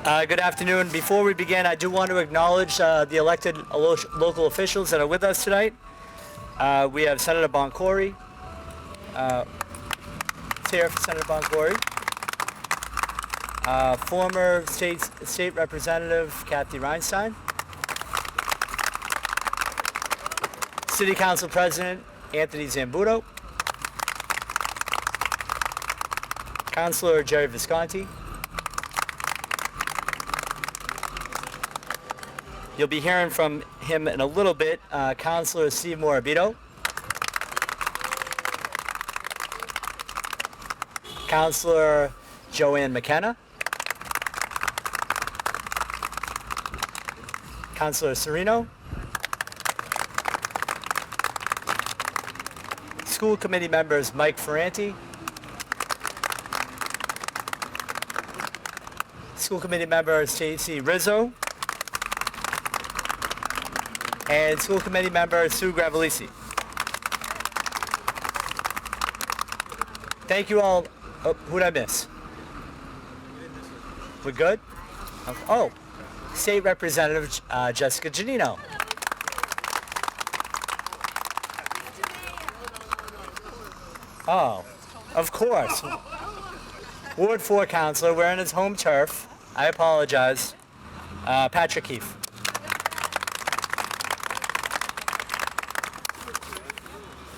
Good afternoon. Before we begin, I do want to acknowledge the elected local officials that are with us tonight. We have Senator Boncory, here for Senator Boncory, former state representative Kathy Reinstein, City Council President Anthony Zambuto, Councilor Jerry Visconti. You'll be hearing from him in a little bit, Councilor Steve Morabito, Councilor Joanne McKenna, Councilor Serino, School Committee members Mike Ferranti, School Committee member Stacey Rizzo, and School Committee member Sue Gravelisi. Thank you all. Oh, who did I miss? We're good? Oh, State Representative Jessica Giannino. Oh, of course. Ward 4 Councilor, we're on his home turf. I apologize. Patrick Keefe.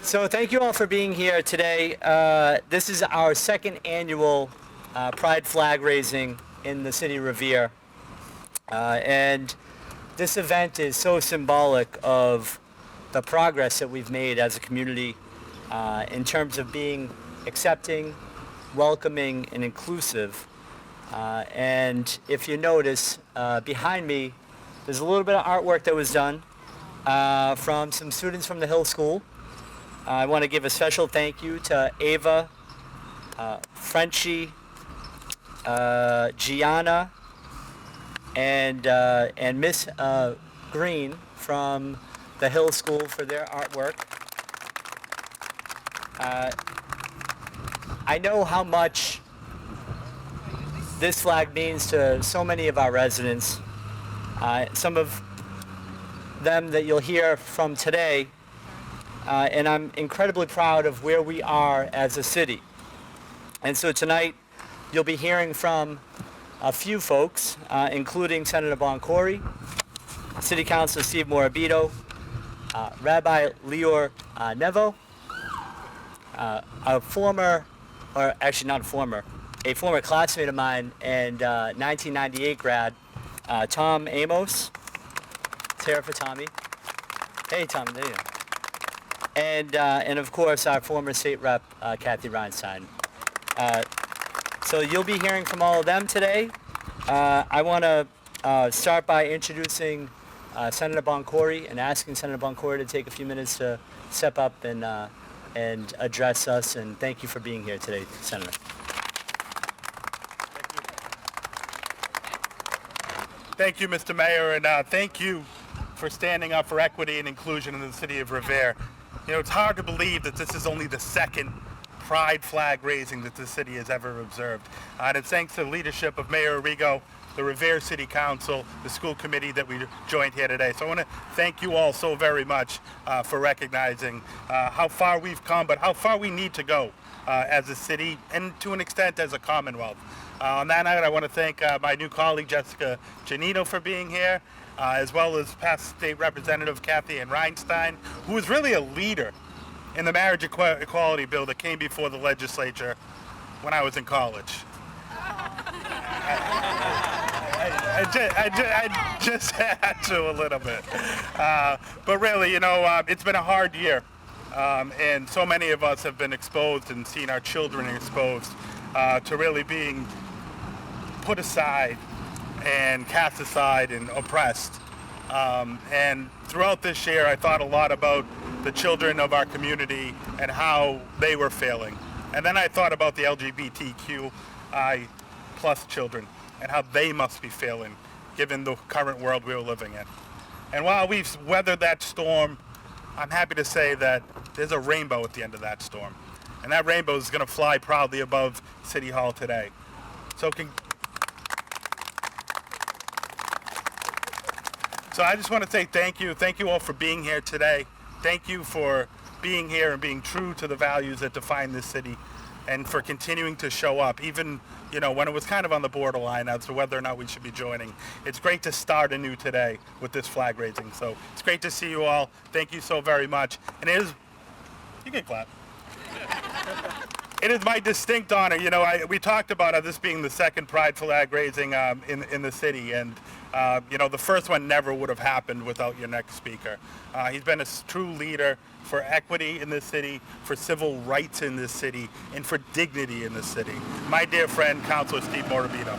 So thank you all for being here today. This is our second annual Pride flag raising in the city of Revere. And this event is so symbolic of the progress that we've made as a community in terms of being accepting, welcoming, and inclusive. And if you notice, behind me, there's a little bit of artwork that was done from some students from the Hill School. I want to give a special thank you to Ava, Frenchie, Gianna, and Miss Green from the Hill School for their artwork. I know how much this flag means to so many of our residents. Some of them that you'll hear from today. And I'm incredibly proud of where we are as a city. And so tonight, you'll be hearing from a few folks, including Senator Boncory, City Councilor Steve Morabito, Rabbi Lior Nevo, a former classmate of mine and 1998 grad, Tom Amos. It's here for Tommy. Hey, Tom, there you go. And of course, our former state rep, Kathy Reinstein. So you'll be hearing from all of them today. I want to start by introducing Senator Boncory and asking Senator Boncory to take a few minutes to step up and address us. And thank you for being here today, Senator. Thank you, Mr. Mayor, and thank you for standing up for equity and inclusion in the city of Revere. You know, it's hard to believe that this is only the second Pride flag raising that the city has ever observed. And it's thanks to the leadership of Mayor Arrigo, the Revere City Council, the school committee that we joined here today. So I want to thank you all so very much for recognizing how far we've come, but how far we need to go as a city and to an extent as a Commonwealth. On that night, I want to thank my new colleague, Jessica Giannino, for being here. As well as past state representative Kathy Reinstein, who was really a leader in the marriage equality bill that came before the legislature when I was in college. I just had to a little bit. But really, you know, it's been a hard year. And so many of us have been exposed and seen our children exposed to really being put aside and cast aside and oppressed. And throughout this year, I thought a lot about the children of our community and how they were failing. And then I thought about the LGBTQI plus children and how they must be failing given the current world we're living in. And while we've weathered that storm, I'm happy to say that there's a rainbow at the end of that storm. And that rainbow is going to fly proudly above City Hall today. So So I just want to say thank you. Thank you all for being here today. Thank you for being here and being true to the values that define this city, and for continuing to show up, even when it was kind of on the borderline as to whether or not we should be joining. It's great to start anew today with this flag raising. So it's great to see you all. Thank you so very much. And you can clap. It is my distinct honor. We talked about this being the second Pride flag raising in the city, and the first one never would have happened without your next speaker. He's been a true leader for equity in this city, for civil rights in this city, and for dignity in this city. My dear friend, Councilor Steve Morabito.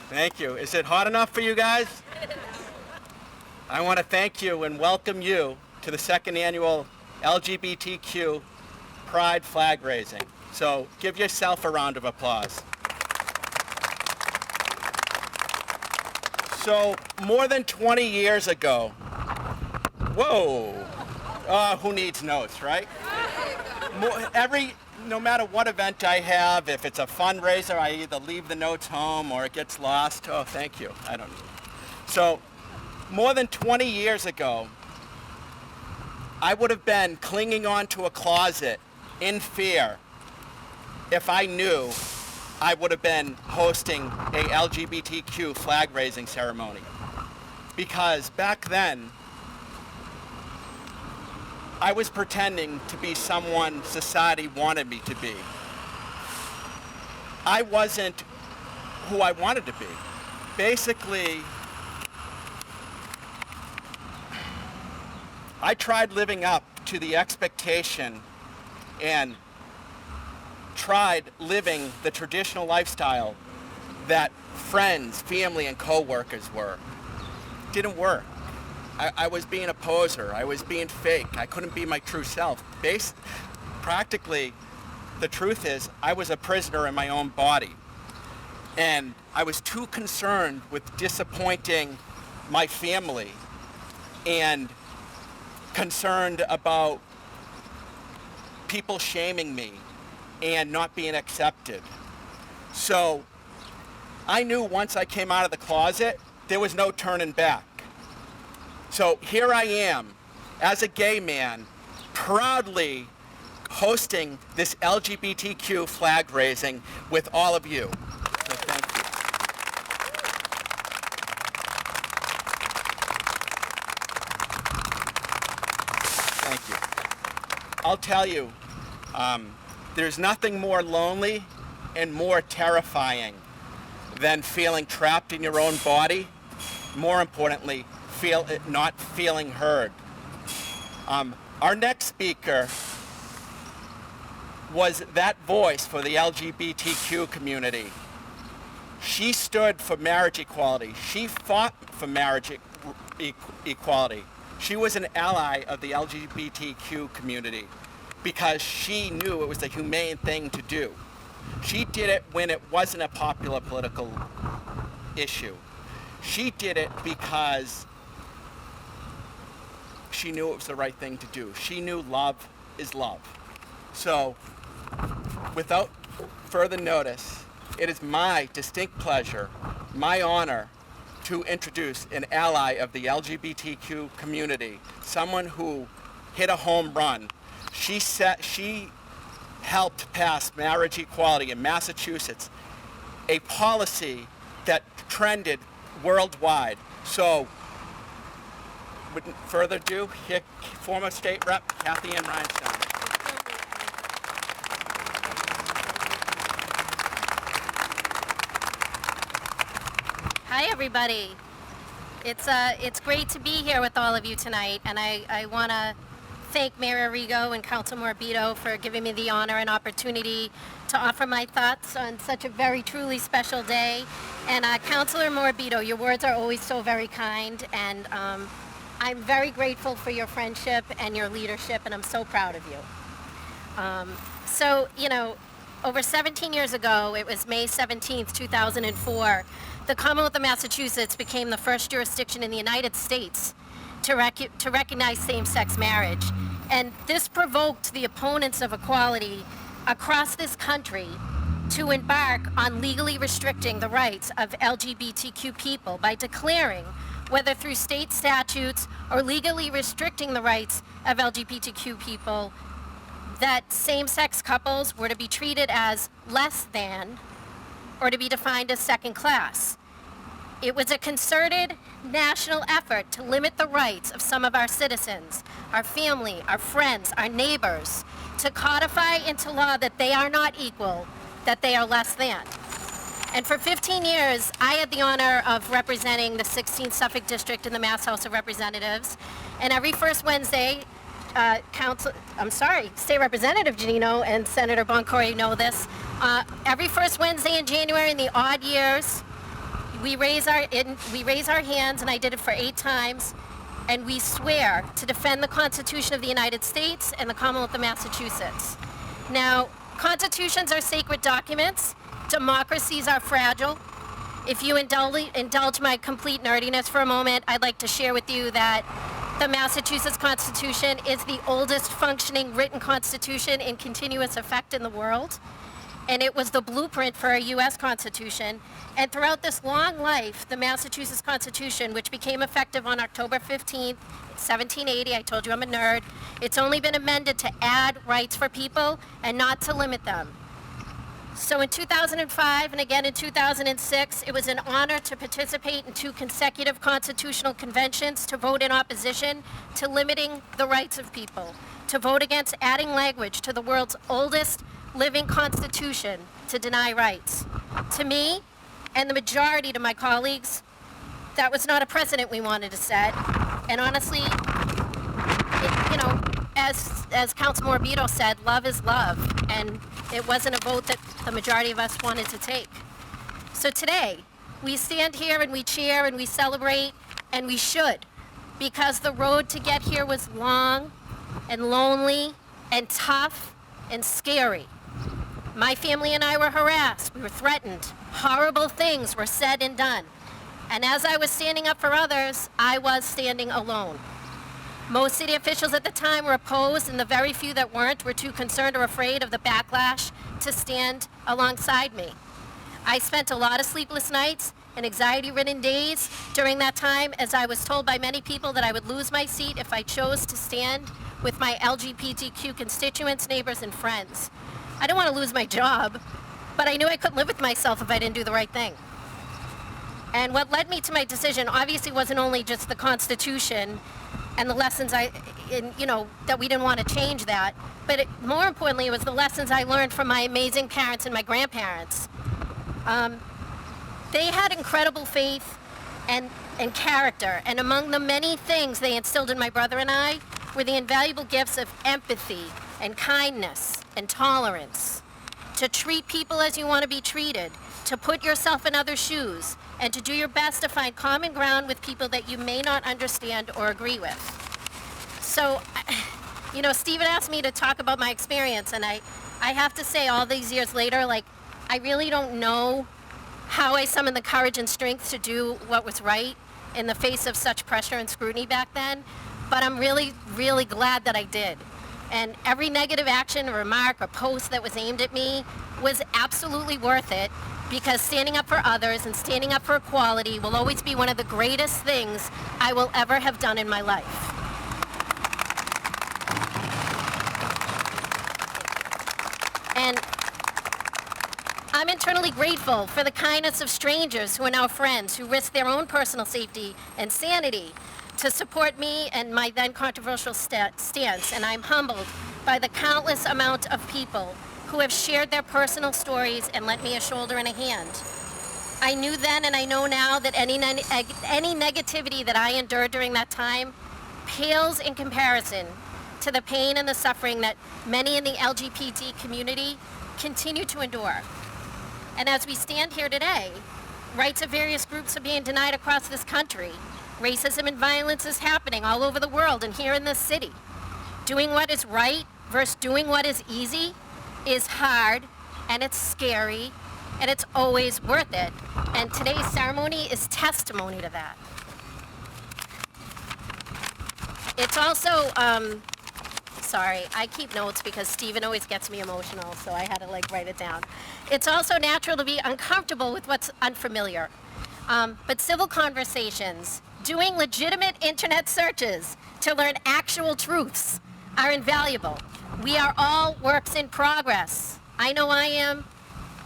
Thank you. Is it hot enough for you guys? I want to thank you and welcome you to the second annual LGBTQ Pride flag raising. So give yourself a round of applause. So more than 20 years ago, whoa, who needs notes, right? No matter what event I have, if it's a fundraiser, I either leave the notes home or it gets lost. Oh, thank you. I don't need it. So more than 20 years ago, I would have been clinging onto a closet in fear if I knew I would have been hosting a LGBTQ flag raising ceremony. Because back then, I was pretending to be someone society wanted me to be. I wasn't who I wanted to be. Basically, I tried living up to the expectation and tried living the traditional lifestyle that friends, family, and co-workers were. Didn't work. I was being a poser. I was being fake. I couldn't be my true self. Practically, the truth is, I was a prisoner in my own body. And I was too concerned with disappointing my family and concerned about people shaming me and not being accepted. So I knew once I came out of the closet, there was no turning back. So here I am, as a gay man, proudly hosting this LGBTQ flag raising with all of you. So thank you. Thank you. I'll tell you, there's nothing more lonely and more terrifying than feeling trapped in your own body. More importantly, not feeling heard. Our next speaker was that voice for the LGBTQ community. She stood for marriage equality. She fought for marriage equality. She was an ally of the LGBTQ community because she knew it was the humane thing to do. She did it when it wasn't a popular political issue. She did it because she knew it was the right thing to do. She knew love is love. So, without further notice, it is my distinct pleasure, my honor, to introduce an ally of the LGBTQ community, someone who hit a home run. She helped pass marriage equality in Massachusetts, a policy that trended worldwide. So, without further ado, here, former state rep Kathy Ann Rhinestone. Hi, everybody. It's great to be here with all of you tonight, and I want to thank Mayor Arrigo and Council Morabito for giving me the honor and opportunity to offer my thoughts on such a very truly special day. And Councilor Morabito, your words are always so very kind, and I'm very grateful for your friendship and your leadership, and I'm so proud of you. So, over 17 years ago, it was May 17th, 2004, the Commonwealth of Massachusetts became the first jurisdiction in the United States to recognize same-sex marriage. And this provoked the opponents of equality across this country to embark on legally restricting the rights of LGBTQ people by declaring, whether through state statutes or legally restricting the rights of LGBTQ people, that same-sex couples were to be treated as less than or to be defined as second class. It was a concerted national effort to limit the rights of some of our citizens, our family, our friends, our neighbors, to codify into law that they are not equal, that they are less than. And for 15 years, I had the honor of representing the 16th Suffolk District in the Mass House of Representatives. And every first Wednesday, State Representative Janino and Senator Boncory know this. Every first Wednesday in January in the odd years, we raise our hands, and I did it for 8 times, and we swear to defend the Constitution of the United States and the Commonwealth of Massachusetts. Now, constitutions are sacred documents. Democracies are fragile. If you indulge my complete nerdiness for a moment, I'd like to share with you that the Massachusetts Constitution is the oldest functioning written constitution in continuous effect in the world. And it was the blueprint for our U.S. Constitution. And throughout this long life, the Massachusetts Constitution, which became effective on October 15th, 1780, I told you I'm a nerd, it's only been amended to add rights for people and not to limit them. So in 2005 and again in 2006, it was an honor to participate in 2 consecutive constitutional conventions to vote in opposition to limiting the rights of people, to vote against adding language to the world's oldest living constitution to deny rights. To me, and the majority of my colleagues, that was not a precedent we wanted to set. And honestly, as Councilor Morbido said, love is love. And it wasn't a vote that the majority of us wanted to take. So today, we stand here and we cheer and we celebrate, and we should, because the road to get here was long and lonely and tough and scary. My family and I were harassed, we were threatened, horrible things were said and done. And as I was standing up for others, I was standing alone. Most city officials at the time were opposed, and the very few that weren't were too concerned or afraid of the backlash to stand alongside me. I spent a lot of sleepless nights and anxiety-ridden days during that time, as I was told by many people that I would lose my seat if I chose to stand with my LGBTQ constituents, neighbors, and friends. I didn't want to lose my job, but I knew I couldn't live with myself if I didn't do the right thing. And what led me to my decision obviously wasn't only just the Constitution and the lessons that we didn't want to change that, but more importantly, it was the lessons I learned from my amazing parents and my grandparents. They had incredible faith and character, and among the many things they instilled in my brother and I were the invaluable gifts of empathy and kindness and tolerance, to treat people as you want to be treated, to put yourself in other shoes, and to do your best to find common ground with people that you may not understand or agree with. So, Stephen asked me to talk about my experience, and I have to say, all these years later, I really don't know how I summoned the courage and strength to do what was right in the face of such pressure and scrutiny back then, but I'm really, really glad that I did. And every negative action, or remark, or post that was aimed at me was absolutely worth it, because standing up for others and standing up for equality will always be one of the greatest things I will ever have done in my life. And I'm eternally grateful for the kindness of strangers who are now friends, who risk their own personal safety and sanity to support me and my then controversial stance. And I'm humbled by the countless amount of people who have shared their personal stories and lent me a shoulder and a hand. I knew then and I know now that any negativity that I endured during that time pales in comparison to the pain and the suffering that many in the LGBT community continue to endure. And as we stand here today, rights of various groups are being denied across this country. Racism and violence is happening all over the world and here in this city. Doing what is right versus doing what is easy is hard, and it's scary, and it's always worth it. And today's ceremony is testimony to that. sorry. I keep notes because Stephen always gets me emotional, so I had to write it down. It's also natural to be uncomfortable with what's unfamiliar. But civil conversations, doing legitimate internet searches to learn actual truths are invaluable. We are all works in progress. I know I am.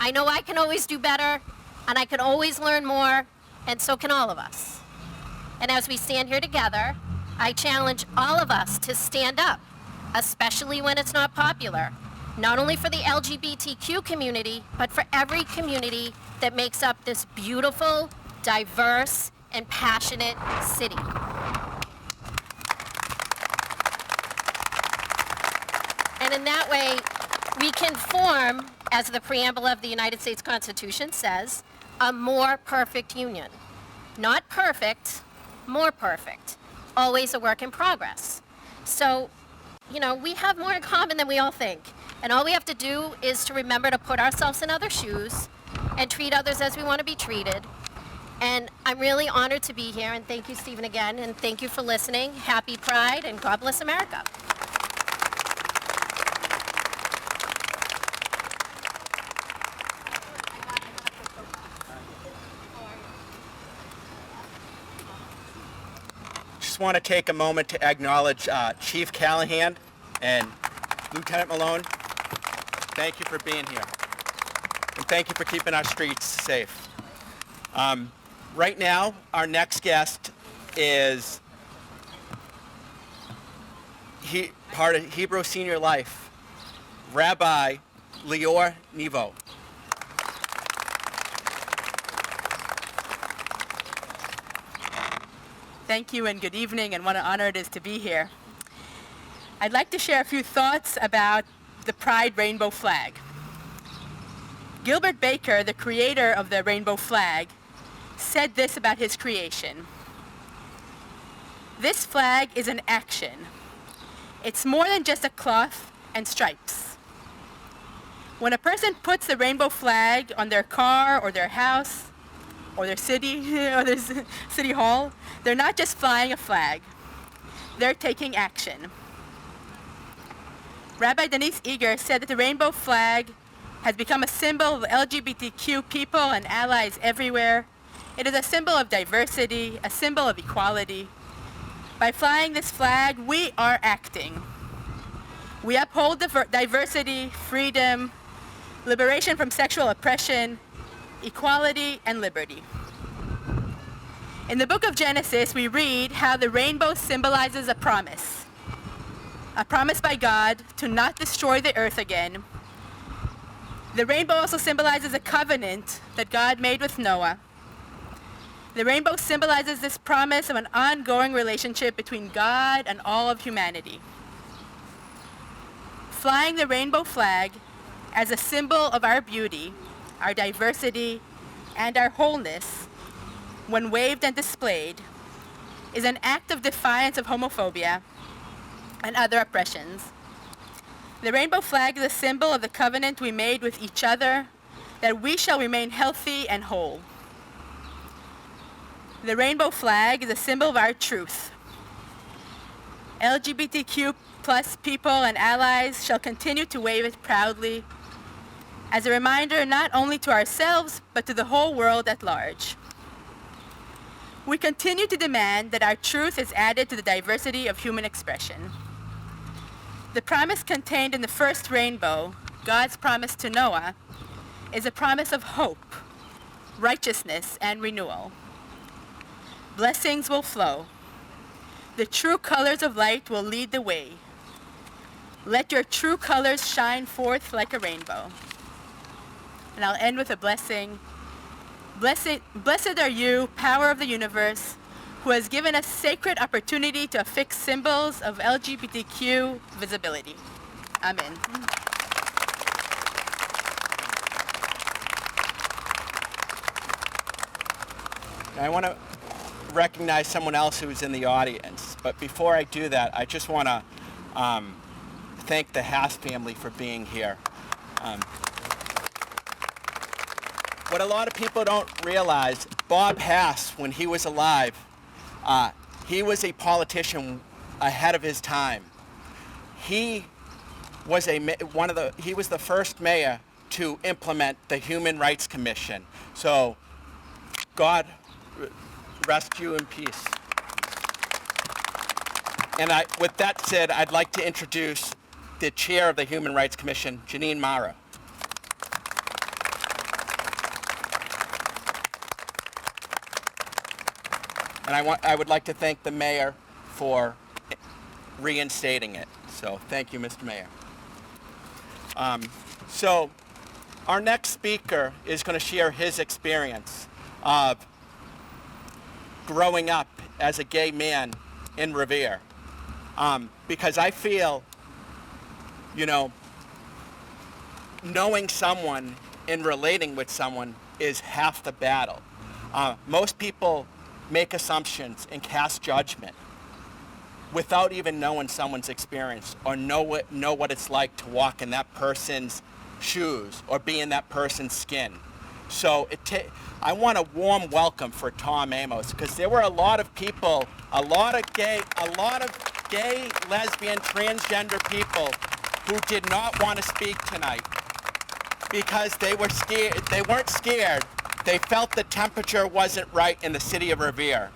I know I can always do better, and I can always learn more, and so can all of us. And as we stand here together, I challenge all of us to stand up, especially when it's not popular, not only for the LGBTQ community, but for every community that makes up this beautiful, diverse, and passionate city. And in that way, we can form, as the preamble of the United States Constitution says, a more perfect union. Not perfect, more perfect. Always a work in progress. So, we have more in common than we all think. And all we have to do is to remember to put ourselves in other shoes and treat others as we want to be treated. And I'm really honored to be here, and thank you, Stephen, again, and thank you for listening. Happy Pride, and God bless America. Just want to take a moment to acknowledge Chief Callahan and Lieutenant Malone. Thank you for being here. And thank you for keeping our streets safe. Right now, our next guest is part of Hebrew Senior Life, Rabbi Lior Nevo. Thank you and good evening, and what an honor it is to be here. I'd like to share a few thoughts about the Pride rainbow flag. Gilbert Baker, the creator of the rainbow flag, said this about his creation. This flag is an action. It's more than just a cloth and stripes. When a person puts the rainbow flag on their car or their house or their city or their city hall, they're not just flying a flag. They're taking action. Rabbi Denise Eager said that the rainbow flag has become a symbol of LGBTQ people and allies everywhere. It is a symbol of diversity, a symbol of equality. By flying this flag, we are acting. We uphold diversity, freedom, liberation from sexual oppression, equality, and liberty. In the book of Genesis, we read how the rainbow symbolizes a promise by God to not destroy the earth again. The rainbow also symbolizes a covenant that God made with Noah. The rainbow symbolizes this promise of an ongoing relationship between God and all of humanity. Flying the rainbow flag as a symbol of our beauty, our diversity, and our wholeness, when waved and displayed, is an act of defiance of homophobia and other oppressions. The rainbow flag is a symbol of the covenant we made with each other, that we shall remain healthy and whole. The rainbow flag is a symbol of our truth. LGBTQ plus people and allies shall continue to wave it proudly as a reminder not only to ourselves, but to the whole world at large. We continue to demand that our truth is added to the diversity of human expression. The promise contained in the first rainbow, God's promise to Noah, is a promise of hope, righteousness, and renewal. Blessings will flow. The true colors of light will lead the way. Let your true colors shine forth like a rainbow. And I'll end with a blessing. Blessed are you, power of the universe, who has given us sacred opportunity to affix symbols of LGBTQ visibility. Amen. I want to recognize someone else who's in the audience, but before I do that, I just want to thank the Haas family for being here. What a lot of people don't realize, Bob Haas, when he was alive, he was a politician ahead of his time. he was he was the first mayor to implement the Human Rights Commission. So God rest you in peace. And with that said, I'd like to introduce the chair of the Human Rights Commission, Janine Mara. And I would like to thank the mayor for reinstating it. So thank you, Mr. Mayor. So our next speaker is going to share his experience of growing up as a gay man in Revere. Because I feel, knowing someone and relating with someone is half the battle. Most people make assumptions and cast judgment without even knowing someone's experience or know what it's like to walk in that person's shoes or be in that person's skin. So I want a warm welcome for Tom Amos, because there were a lot of people, a lot of gay, lesbian, transgender people who did not want to speak tonight because they were scared. They weren't scared. They felt the temperature wasn't right in the city of Revere.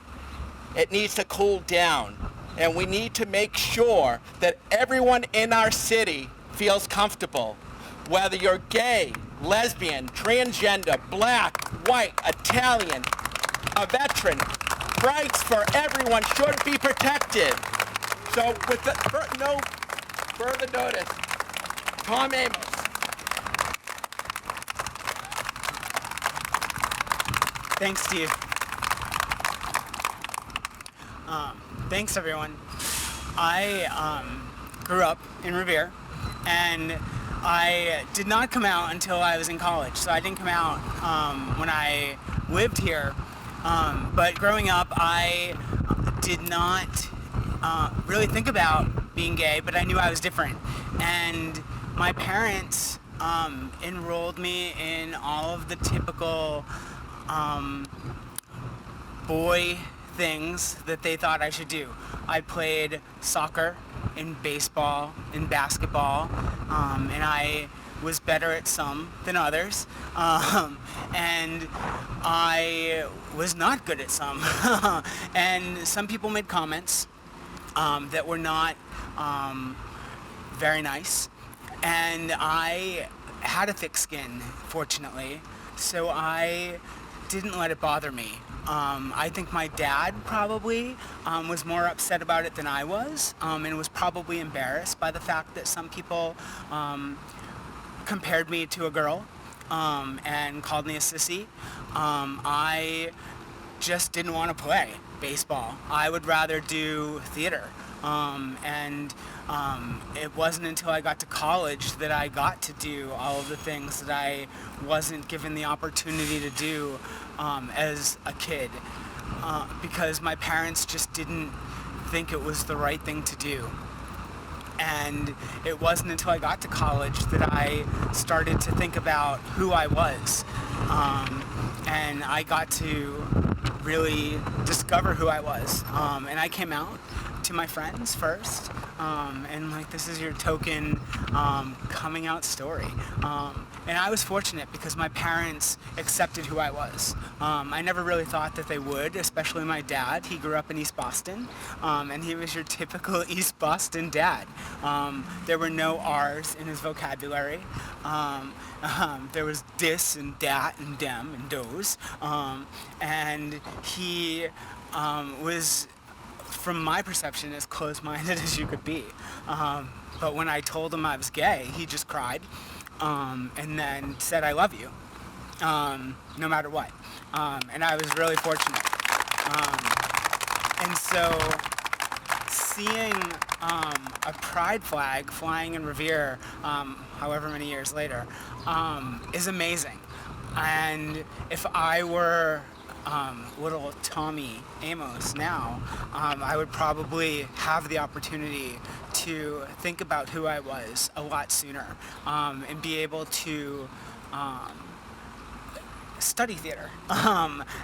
It needs to cool down, and we need to make sure that everyone in our city feels comfortable. Whether you're gay, lesbian, transgender, black, white, Italian, a veteran, rights for everyone should be protected. So with no further notice, Tom Amos. Thanks, Steve. Thanks, everyone. I grew up in Revere, and I did not come out until I was in college. So I didn't come out when I lived here. But growing up, I did not really think about being gay, but I knew I was different. And my parents enrolled me in all of the typical boy things that they thought I should do. I played soccer and baseball and basketball, and I was better at some than others, and I was not good at some. And some people made comments that were not very nice, and I had a thick skin, fortunately, so I didn't let it bother me. I think my dad probably was more upset about it than I was, and was probably embarrassed by the fact that some people compared me to a girl and called me a sissy. I just didn't want to play baseball. I would rather do theater. And it wasn't until I got to college that I got to do all of the things that I wasn't given the opportunity to do as a kid, because my parents just didn't think it was the right thing to do. And it wasn't until I got to college that I started to think about who I was. And I got to really discover who I was. And I came out to my friends first, and this is your token coming out story. And I was fortunate because my parents accepted who I was. I never really thought that they would, especially my dad. He grew up in East Boston, and he was your typical East Boston dad. There were no R's in his vocabulary. There was dis and dat and dem and does. And he was, from my perception, as close-minded as you could be. But when I told him I was gay, he just cried and then said, "I love you," no matter what. And I was really fortunate. And so seeing a pride flag flying in Revere, however many years later, is amazing. And if I were little Tommy Amos now, I would probably have the opportunity to think about who I was a lot sooner, and be able to study theater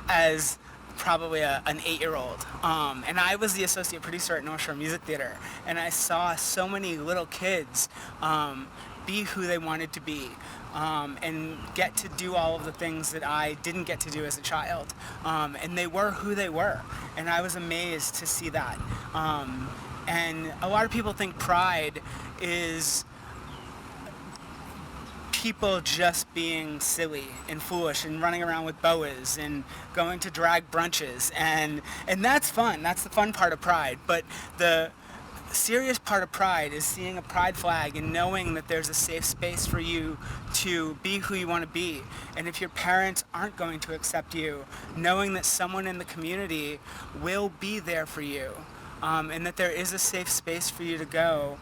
as probably an 8-year-old. And I was the associate producer at North Shore Music Theater. And I saw so many little kids be who they wanted to be. And get to do all of the things that I didn't get to do as a child. And they were who they were. And I was amazed to see that. And a lot of people think Pride is people just being silly and foolish and running around with boas and going to drag brunches. And that's fun. That's the fun part of Pride. But the serious part of Pride is seeing a Pride flag and knowing that there's a safe space for you to be who you want to be. And if your parents aren't going to accept you, knowing that someone in the community will be there for you, and that there is a safe space for you to go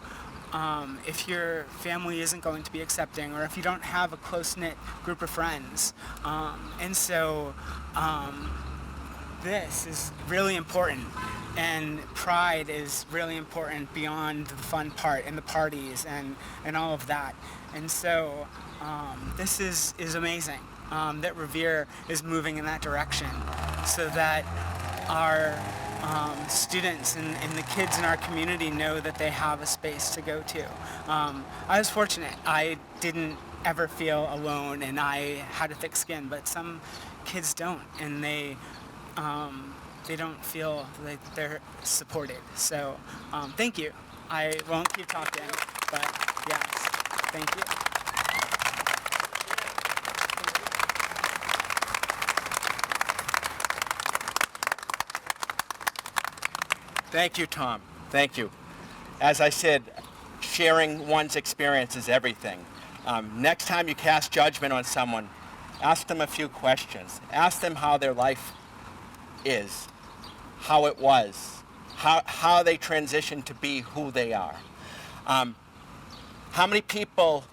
if your family isn't going to be accepting or if you don't have a close-knit group of friends. And so this is really important. And Pride is really important beyond the fun part and the parties and all of that. And so this is amazing that Revere is moving in that direction so that our students and the kids in our community know that they have a space to go to. I was fortunate. I didn't ever feel alone and I had a thick skin, but some kids don't, and they don't feel like they're supported. So thank you. I won't keep talking, but yes, thank you. Thank you, Tom. Thank you. As I said, sharing one's experience is everything. Next time you cast judgment on someone, ask them a few questions. Ask them how their life is, how it was, how they transitioned to be who they are. How many people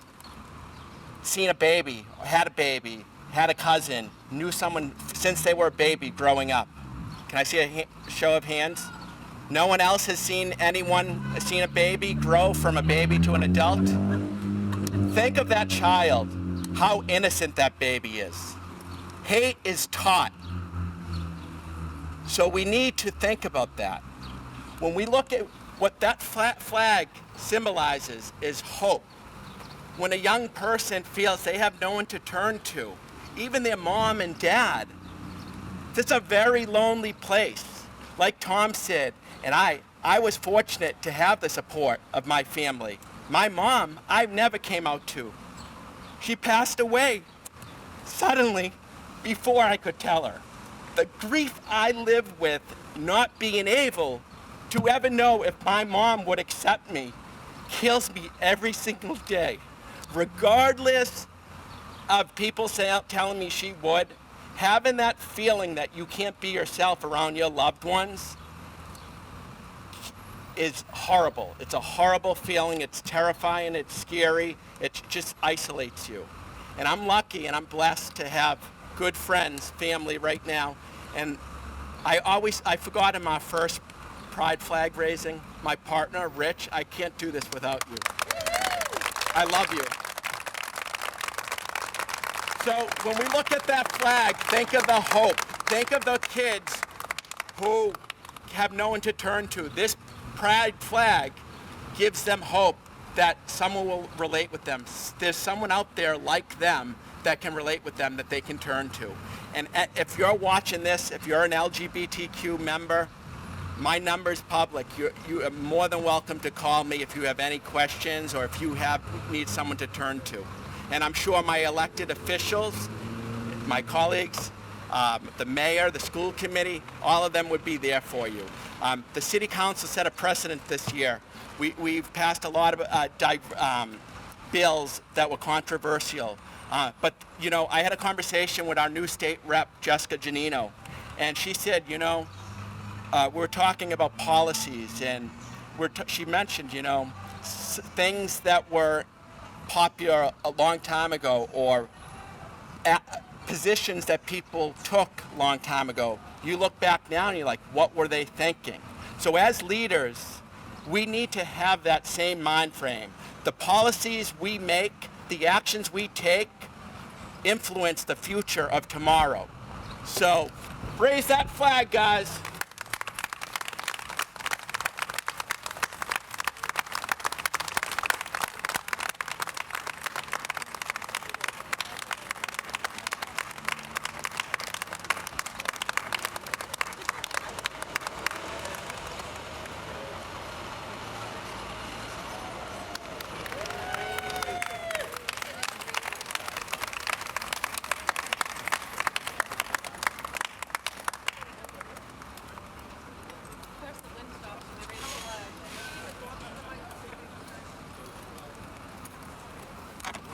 seen a baby, had a cousin, knew someone since they were a baby growing up? Can I see a show of hands? No one else has seen a baby grow from a baby to an adult? Think of that child, how innocent that baby is. Hate is taught. So we need to think about that. When we look at what that flag symbolizes is hope. When a young person feels they have no one to turn to, even their mom and dad, it's a very lonely place. Like Tom said, and I was fortunate to have the support of my family. My mom, I never came out to. She passed away suddenly before I could tell her. The grief I live with not being able to ever know if my mom would accept me kills me every single day. Regardless of people telling me she would, having that feeling that you can't be yourself around your loved ones is horrible. It's a horrible feeling. It's terrifying. It's scary. It just isolates you. And I'm lucky and I'm blessed to have good friends, family right now. And I forgot in my first Pride flag raising, my partner, Rich, I can't do this without you. I love you. So when we look at that flag, think of the hope. Think of the kids who have no one to turn to. This Pride flag gives them hope that someone will relate with them. There's someone out there like them that can relate with them that they can turn to. And if you're watching this, if you're an LGBTQ member, my number's public. You are more than welcome to call me if you have any questions or if you need someone to turn to. And I'm sure my elected officials, my colleagues, the mayor, the school committee, all of them would be there for you. The city council set a precedent this year. We've passed a lot of bills that were controversial. But, I had a conversation with our new state rep, Jessica Giannino, and she said, we're talking about policies, and she mentioned, things that were popular a long time ago or positions that people took a long time ago. You look back now and you're like, what were they thinking? So as leaders, we need to have that same mind frame. The policies we make, the actions we take, influence the future of tomorrow. So Raise that flag, guys.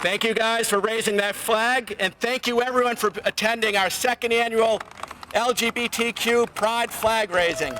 Thank you guys for raising that flag, and thank you everyone for attending our second annual LGBTQ Pride flag raising.